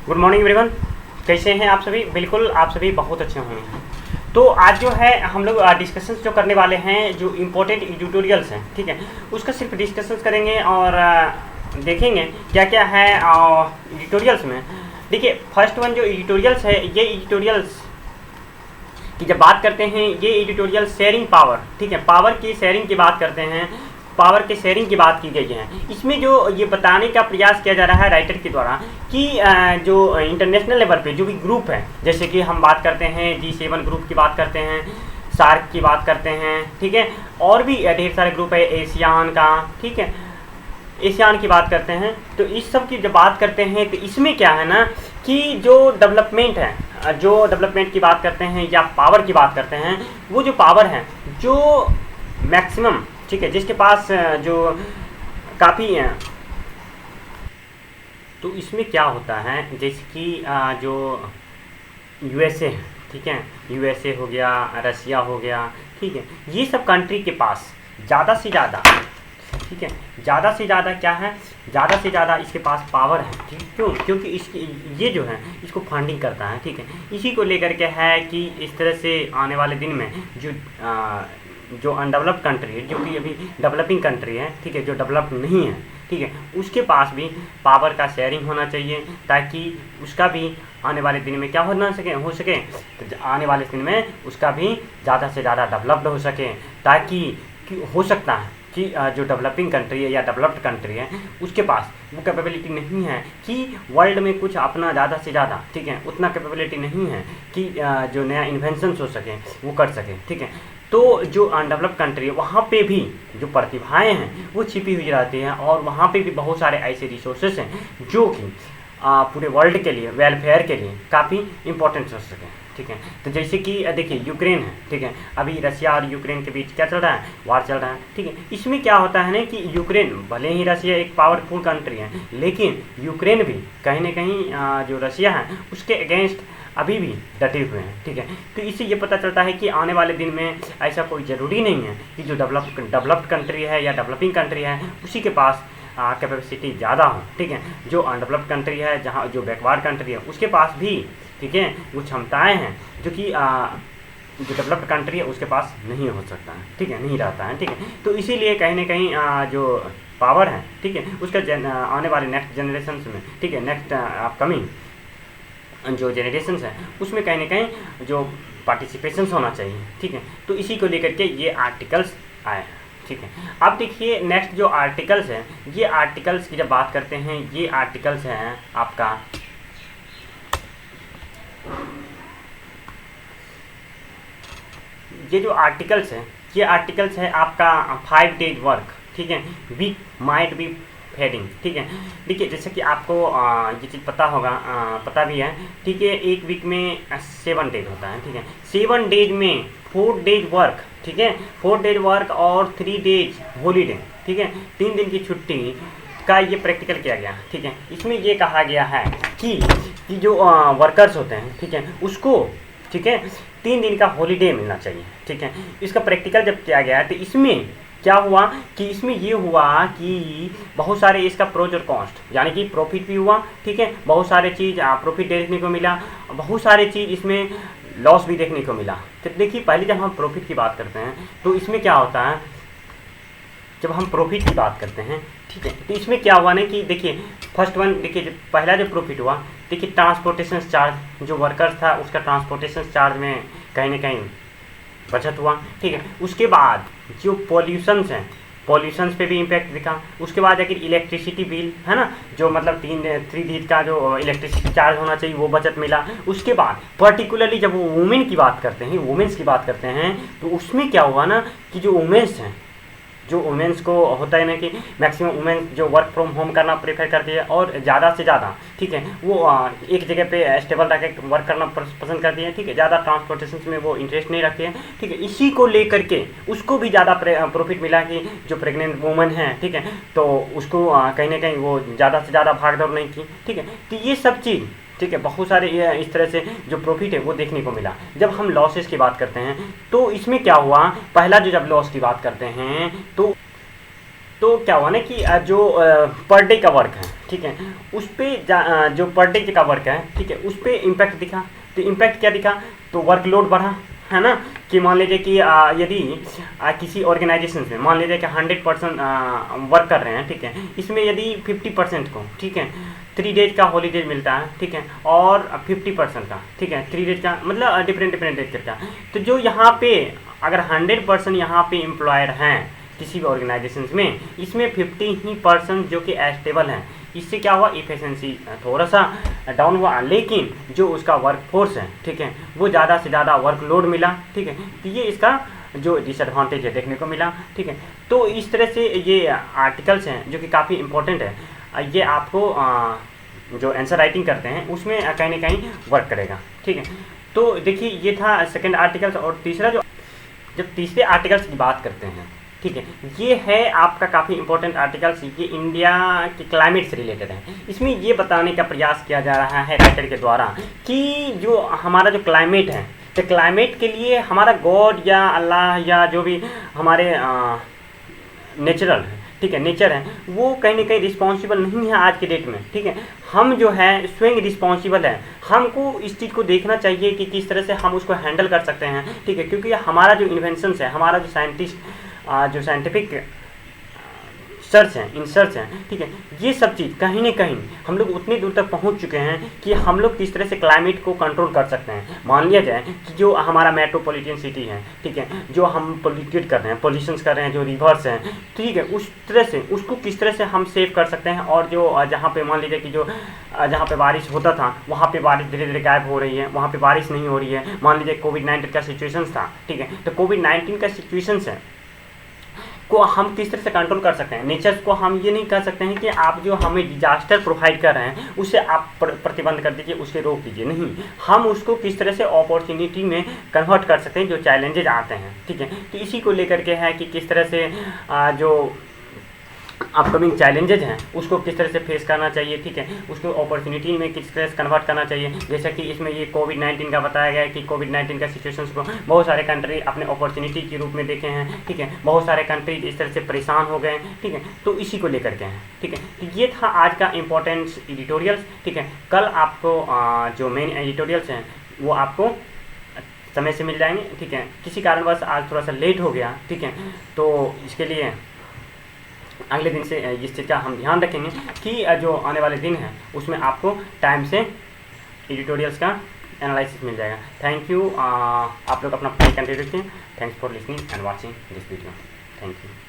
Good morning everyone. कैसे हैं आप सभी? बिल्कुल आप सभी बहुत अच्छे होंगे। तो आज जो है हम लोग डिस्कशंस जो करने वाले हैं, जो इम्पोर्टेंट एडिटोरियल्स हैं, ठीक है, उसका सिर्फ डिस्कशंस करेंगे और देखेंगे क्या क्या है एडिटोरियल्स में। देखिए, फर्स्ट वन जो एडिटोरियल्स है, ये एडिटोरियल्स की जब बात करते हैं, ये एडिटोरियल शेयरिंग पावर, ठीक है, पावर की शेयरिंग की बात करते हैं, पावर के शेयरिंग की बात की गई है। इसमें जो ये बताने का प्रयास किया जा रहा है राइटर के द्वारा कि जो इंटरनेशनल लेवल पे जो भी ग्रुप है, जैसे कि हम बात करते हैं G7 ग्रुप की बात करते हैं, सार्क की बात करते हैं, ठीक है, और भी ढेर सारे ग्रुप है, एशियान का, ठीक है, एशियान की बात करते हैं। तो इस सब की जब बात करते हैं तो इसमें क्या है ना कि जो डेवलपमेंट है, जो डेवलपमेंट की बात करते हैं या पावर की बात करते हैं, वो जो पावर है जो मैक्सिमम, ठीक है, जिसके पास जो काफ़ी है, तो इसमें क्या होता है, जैसे कि जो यूएसए है, ठीक है, यूएसए हो गया, रसिया हो गया, ठीक है, ये सब कंट्री के पास ज़्यादा से ज़्यादा, ठीक है, ज़्यादा से ज़्यादा क्या है, ज़्यादा से ज़्यादा इसके पास पावर है, ठीक, क्यों? क्योंकि इसकी ये जो है इसको फंडिंग करता है, ठीक है, इसी को लेकर के है कि इस तरह से आने वाले दिन में जो अनडेवलप्ड कंट्री है, जो कि अभी डेवलपिंग कंट्री है, ठीक है, जो डेवलप नहीं है, ठीक है, उसके पास भी पावर का शेयरिंग होना चाहिए, ताकि उसका भी आने वाले दिन में क्या हो सके, तो आने वाले दिन में उसका भी ज़्यादा से ज़्यादा डेवलप्ड हो सके, ताकि हो सकता है कि जो डेवलपिंग कंट्री है या डेवलप्ड कंट्री है, उसके पास वो कैपेबिलिटी नहीं है कि वर्ल्ड में कुछ अपना ज़्यादा से ज़्यादा, ठीक है, उतना कैपेबिलिटी नहीं है कि जो नया इन्वेंशंस हो सके वो कर सके, ठीक है। तो जो अनडेवलप्ड कंट्री है, वहाँ पे भी जो प्रतिभाएं हैं वो छिपी हुई रहती हैं, और वहाँ पे भी बहुत सारे ऐसे रिसोर्सेस हैं जो कि पूरे वर्ल्ड के लिए, वेलफेयर के लिए काफ़ी इंपॉर्टेंट हो सकें, ठीक है। तो जैसे कि देखिए यूक्रेन है, ठीक है, अभी रसिया और यूक्रेन के बीच क्या चल रहा है, वार चल रहा है, ठीक है। इसमें क्या होता है ना कि यूक्रेन, भले ही रसिया एक पावरफुल कंट्री है, लेकिन यूक्रेन भी कहीं ना कहीं जो रसिया है उसके अगेंस्ट अभी भी डटे हुए हैं, ठीक है। तो इससे ये पता चलता है कि आने वाले दिन में ऐसा कोई ज़रूरी नहीं है कि जो डेवलप्ड कंट्री है या डेवलपिंग कंट्री है उसी के पास कैपेसिटी ज़्यादा हो, ठीक है। जो अनडेवलप्ड कंट्री है, जहाँ जो बैकवर्ड कंट्री है, उसके पास भी, ठीक है, वो क्षमताएं हैं जो कि जो डेवलप्ड कंट्री है उसके पास नहीं हो सकता है, ठीक है, नहीं रहता है, ठीक है। तो इसीलिए कहीं ना कहीं जो पावर है, ठीक है, उसका आने वाले नेक्स्ट जनरेशन में, ठीक है, नेक्स्ट अपकमिंग जो जनरेशन्स हैं उसमें कहीं ना कहीं जो पार्टिसिपेशंस होना चाहिए, ठीक है। तो इसी को लेकर के ये आर्टिकल्स आए हैं, ठीक है। अब देखिए नेक्स्ट जो आर्टिकल्स हैं, ये आर्टिकल्स की जब बात करते हैं, ये आर्टिकल्स हैं आपका ये जो आर्टिकल्स हैं, ये आर्टिकल्स है आपका 5 डेज वर्क, ठीक है, वीक माइट बी हेडिंग, ठीक है। देखिए जैसे कि आपको ये चीज़ पता होगा, पता भी है, ठीक है, एक वीक में 7 डेज होता है, ठीक है। 7 डेज में 4 डेज वर्क, ठीक है, 4 डेज वर्क और 3 डेज हॉलीडे, ठीक है, 3 दिन की छुट्टी का ये प्रैक्टिकल किया गया, ठीक है। इसमें ये कहा गया है कि जो वर्कर्स होते हैं, ठीक है, उसको, ठीक है, 3 दिन का हॉलीडे मिलना चाहिए, ठीक है। इसका प्रैक्टिकल जब किया गया तो इसमें क्या हुआ कि इसमें ये हुआ कि बहुत सारे इसका प्रोज और कॉस्ट, यानी कि प्रॉफिट भी हुआ, ठीक है, बहुत सारे चीज़ प्रॉफिट देखने को मिला, बहुत सारे चीज़ इसमें लॉस भी देखने को मिला। तो देखिए पहले जब हम प्रॉफिट की बात करते हैं तो इसमें क्या होता है, जब हम प्रॉफिट की बात करते हैं, ठीक है, तो इसमें क्या हुआ ना कि देखिए फर्स्ट वन, देखिए पहला जो प्रॉफिट हुआ, देखिए ट्रांसपोर्टेशन चार्ज, जो वर्कर्स था उसका ट्रांसपोर्टेशन चार्ज में कहीं ना कहीं बचत हुआ, ठीक है। उसके बाद जो पॉल्यूशंस हैं, पॉल्यूशंस पे भी इम्पैक्ट दिखा। उसके बाद जाकर इलेक्ट्रिसिटी बिल है ना, जो मतलब 3 दिन का जो इलेक्ट्रिसिटी चार्ज होना चाहिए वो बचत मिला। उसके बाद पर्टिकुलरली जब वो वुमेन की बात करते हैं, वुमेन्स की बात करते हैं, तो उसमें क्या हुआ ना कि जो वुमेन्स हैं, जो वुमेन्स को होता है ना कि मैक्सिमम वुमेन्स जो वर्क फ्रॉम होम करना प्रेफर करती है और ज़्यादा से ज़्यादा, ठीक है, वो एक जगह पे स्टेबल रह के वर्क करना पसंद करती है, ठीक है, ज़्यादा ट्रांसपोर्टेशन में वो इंटरेस्ट नहीं रखती है, ठीक है। इसी को लेकर के उसको भी ज़्यादा प्रॉफिट मिला कि जो प्रेग्नेंट वुमेन है, ठीक है, तो उसको कहीं ना कहीं वो ज़्यादा से ज़्यादा भाग दौड़ नहीं की, ठीक है। तो ये सब चीज़, ठीक है, बहुत सारे इस तरह से जो प्रॉफिट है वो देखने को मिला। जब हम लॉसेस की बात करते हैं तो इसमें क्या हुआ, पहला जो जब लॉस की बात करते हैं तो तो क्या हुआ ना कि जो पर डे का वर्क है, ठीक है, उस पे जो पर डे का वर्क है, ठीक है, उस पे इम्पैक्ट दिखा। तो इम्पैक्ट क्या दिखा, तो वर्कलोड बढ़ा, है ना, कि मान लीजिए कि यदि किसी ऑर्गेनाइजेशन में मान लीजिए कि 100% वर्क कर रहे हैं, ठीक है, इसमें यदि 50% को, ठीक है, 3 डेज का हॉलीडेज मिलता है, ठीक है, और 50% का, ठीक है, 3 डेज का, मतलब डिफरेंट डेज का। तो जो यहाँ पे अगर 100% यहाँ पे एम्प्लॉयर हैं किसी भी ऑर्गेनाइजेशन में, इसमें 50% जो कि एस्टेबल हैं, इससे क्या हुआ, इफिशिएंसी थोड़ा सा डाउन हुआ, लेकिन जो उसका वर्कफोर्स है, ठीक है, वो ज़्यादा से ज़्यादा वर्कलोड मिला, ठीक है, तो ये इसका जो डिसएडवांटेज है देखने को मिला, ठीक है। तो इस तरह से ये आर्टिकल्स हैं जो कि काफ़ी इंपॉर्टेंट है, ये आपको जो आंसर राइटिंग करते हैं उसमें कहीं ना कहीं वर्क करेगा, ठीक है। तो देखिए ये था सेकंड आर्टिकल्स। और तीसरा जो, जब तीसरे आर्टिकल्स की बात करते हैं, ठीक है, ये है आपका काफ़ी इंपॉर्टेंट आर्टिकल्स, ये इंडिया के क्लाइमेट से रिलेटेड है। इसमें ये बताने का प्रयास किया जा रहा है राइटर के द्वारा कि जो हमारा जो क्लाइमेट है, तो क्लाइमेट के लिए हमारा गॉड या अल्लाह या जो भी हमारे नेचुरल है, ठीक है, नेचर है, वो कहीं ना कहीं रिस्पॉन्सिबल नहीं है आज के डेट में, ठीक है। हम जो है स्वयं रिस्पॉन्सिबल है, हमको इस चीज़ को देखना चाहिए कि किस तरह से हम उसको हैंडल कर सकते हैं, ठीक है, क्योंकि हमारा जो इन्वेंशंस है, हमारा जो जो साइंटिफिक सर्च हैं, इन सर्च हैं, ठीक है, ये सब चीज़ कहीं ना कहीं हम लोग उतनी दूर तक पहुंच चुके हैं कि हम लोग किस तरह से क्लाइमेट को कंट्रोल कर सकते हैं। मान लिया जाए कि जो हमारा मेट्रोपॉलिटन सिटी है, ठीक है, जो हम पोल्यूटेड कर रहे हैं, पोल्यूशंस कर रहे हैं, जो रिवर्स हैं, ठीक है, उस तरह से उसको किस तरह से हम सेव कर सकते हैं। और जो जहाँ पे मान लीजिए कि जो जहाँ पे बारिश होता था वहाँ पे बारिश धीरे धीरे गायब हो रही है, वहाँ पे बारिश नहीं हो रही है। मान लीजिए कोविड-19 का सिचुएशन था, ठीक है, तो कोविड-19 का सिचुएशन है को हम किस तरह से कंट्रोल कर सकते हैं। नेचर्स को हम ये नहीं कर सकते हैं कि आप जो हमें डिजास्टर प्रोवाइड कर रहे हैं उसे आप प्रतिबंध कर दीजिए, उसे रोक दीजिए, नहीं, हम उसको किस तरह से अपॉर्चुनिटी में कन्वर्ट कर सकते हैं जो चैलेंजेज आते हैं, ठीक है। तो इसी को लेकर के है कि किस तरह से जो अपकमिंग चैलेंजेज हैं उसको किस तरह से फेस करना चाहिए, ठीक है, उसको अपॉर्चुनिटी में किस तरह से कन्वर्ट करना चाहिए। जैसा कि इसमें ये कोविड-19 का बताया गया है कि कोविड-19 का सिचुएशंस को बहुत सारे कंट्री अपने अपॉर्चुनिटी के रूप में देखे हैं, ठीक है, बहुत सारे कंट्री इस तरह से परेशान हो गए, ठीक है, तो इसी को लेकर के हैं, ठीक है। तो ये था आज का इम्पोर्टेंट एडिटोरियल्स, ठीक है। कल आपको जो मेन एडिटोरियल्स हैं वो आपको समय से मिल जाएंगे, ठीक है। किसी कारणवश आज थोड़ा सा लेट हो गया, ठीक है, तो इसके लिए अगले दिन से इस चीज़ का हम ध्यान रखेंगे कि जो आने वाले दिन है उसमें आपको टाइम से एडिटोरियल्स का एनालिसिस मिल जाएगा। Thank you. आप लोग अपना कंटिन्यू रखें। Thanks for listening and watching this video. Thank you.